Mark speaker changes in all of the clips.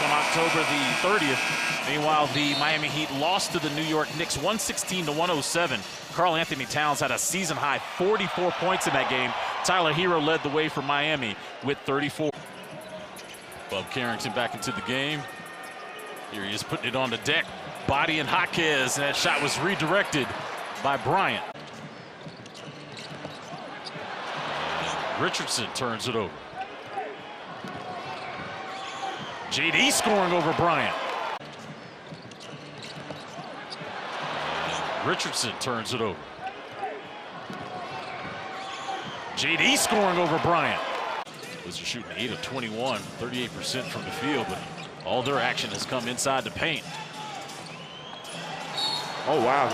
Speaker 1: on October the 30th. Meanwhile, the Miami Heat lost to the New York Knicks 116-107. Carl-Anthony Towns had a season-high 44 points in that game. Tyler Hero led the way for Miami with 34. Bob Carrington back into the game. Here he is putting it on the deck. Body and Jaquez, and that shot was redirected by Bryant. Richardson turns it over. JD scoring over Bryant. Richardson turns it over. JD scoring over Bryant. Wizards are shooting 8 of 21, 38% from the field, but all their action has come inside the paint.
Speaker 2: Oh, wow.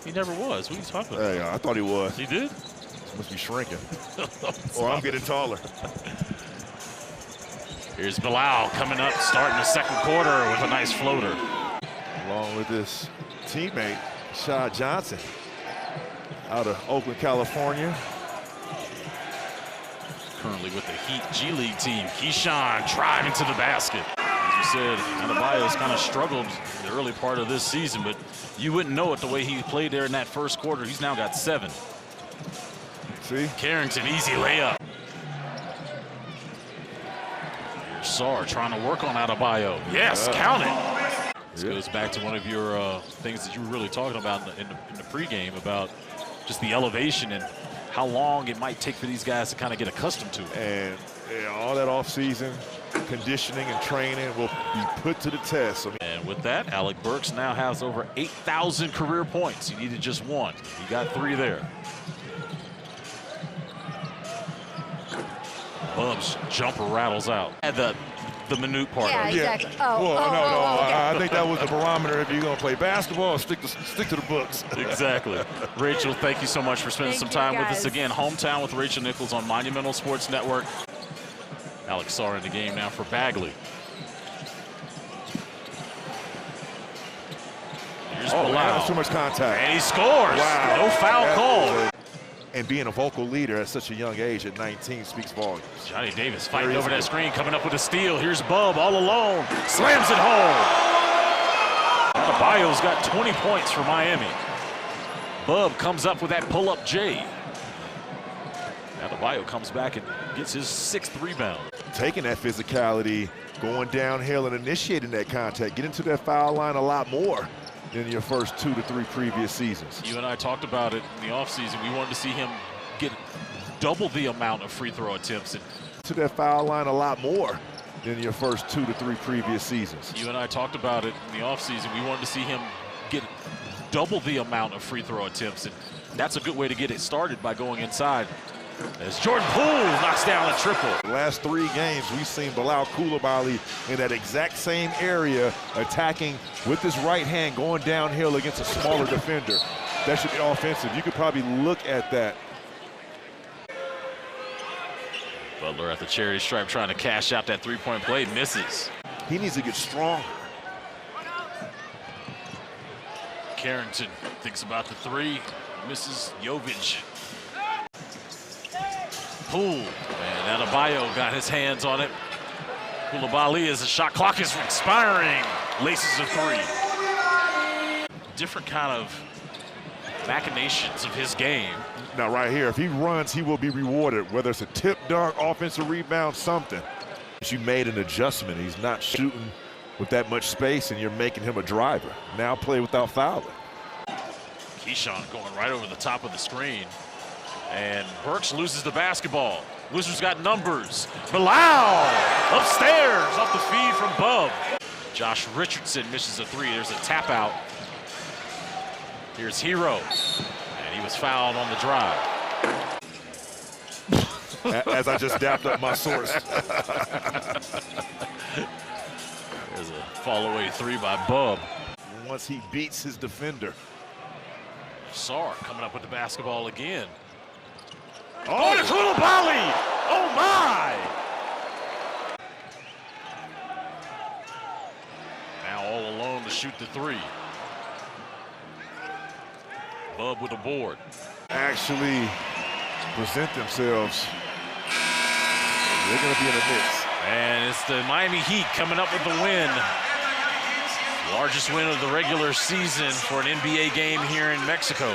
Speaker 1: He never was. What are you talking about?
Speaker 2: Hey, I thought he was.
Speaker 1: He did?
Speaker 2: Must be shrinking. Or I'm getting taller.
Speaker 1: Here's Bilal coming up, starting the second quarter with a nice floater.
Speaker 2: Along with his teammate, Shad Johnson, out of Oakland, California.
Speaker 1: Currently with the Heat G League team. Keyshawn driving to the basket. As you said, Adebayo's kind of struggled in the early part of this season, but you wouldn't know it the way he played there in that first quarter. He's now got 7.
Speaker 2: See?
Speaker 1: Carrington, easy layup. Here's Sarr trying to work on Adebayo. Yes, count it. This goes back to one of your things that you were really talking about in the pregame about just the elevation and how long it might take for these guys to kind of get accustomed to it.
Speaker 2: And all that offseason conditioning and training will be put to the test.
Speaker 1: And with that, Alec Burks now has over 8,000 career points. He needed just 1. He got 3 there. Bub's jumper rattles out. At the minute part.
Speaker 3: Yeah, exactly.
Speaker 2: Yeah.
Speaker 3: Oh,
Speaker 2: Okay.
Speaker 3: I
Speaker 2: I think that was the barometer if you're going to play basketball, stick to the books.
Speaker 1: Exactly. Rachel, thank you so much for spending some time with us again. Hometown with Rachel Nichols on Monumental Sports Network. Alex Sarr in the game now for Bagley. Here's Bilal.
Speaker 2: That's too much contact.
Speaker 1: And he scores.
Speaker 2: Wow.
Speaker 1: No foul call.
Speaker 2: And being a vocal leader at such a young age at 19 speaks volumes.
Speaker 1: Johnny Davis fighting over that screen, coming up with a steal. Here's Bub all alone. Slams it home. Adebayo's got 20 points for Miami. Bub comes up with that pull-up J. Adebayo comes back and gets his 6th rebound.
Speaker 2: Taking that physicality, going downhill and initiating that contact, getting to that foul line a lot more than your first 2 to 3 previous seasons.
Speaker 1: You and I talked about it in the offseason. We wanted to see him get double the amount of free throw attempts.
Speaker 2: To that foul line a lot more than your first 2 to 3 previous seasons.
Speaker 1: You and I talked about it in the offseason. We wanted to see him get double the amount of free throw attempts. And that's a good way to get it started, by going inside. As Jordan Poole knocks down a triple.
Speaker 2: The last 3 games, we've seen Bilal Coulibaly in that exact same area, attacking with his right hand, going downhill against a smaller defender. That should be offensive. You could probably look at that.
Speaker 1: Butler at the charity stripe trying to cash out that 3-point play, misses.
Speaker 2: He needs to get stronger.
Speaker 1: Carrington thinks about the 3, misses. Jovic. Poole, and Adebayo got his hands on it. Coulibaly, as the shot clock is expiring, laces a 3. Different kind of machinations of his game.
Speaker 2: Now right here, if he runs, he will be rewarded, whether it's a tip dunk, offensive rebound, something. You made an adjustment. He's not shooting with that much space, and you're making him a driver. Now play without fouling.
Speaker 1: Keyshawn going right over the top of the screen. And Burks loses the basketball. Wizards got numbers. Bilal upstairs off the feed from Bub. Josh Richardson misses a 3. There's a tap out. Here's Hero. And he was fouled on the drive.
Speaker 2: As I just dapped up my source.
Speaker 1: There's a fall away 3 by Bub.
Speaker 2: Once he beats his defender.
Speaker 1: Sarr coming up with the basketball again. Oh, it's Coulibaly! Oh my! Now all alone to shoot the 3. Bub with the board.
Speaker 2: Actually present themselves. They're going to be in the mix.
Speaker 1: And it's the Miami Heat coming up with the win. Largest win of the regular season for an NBA game here in Mexico.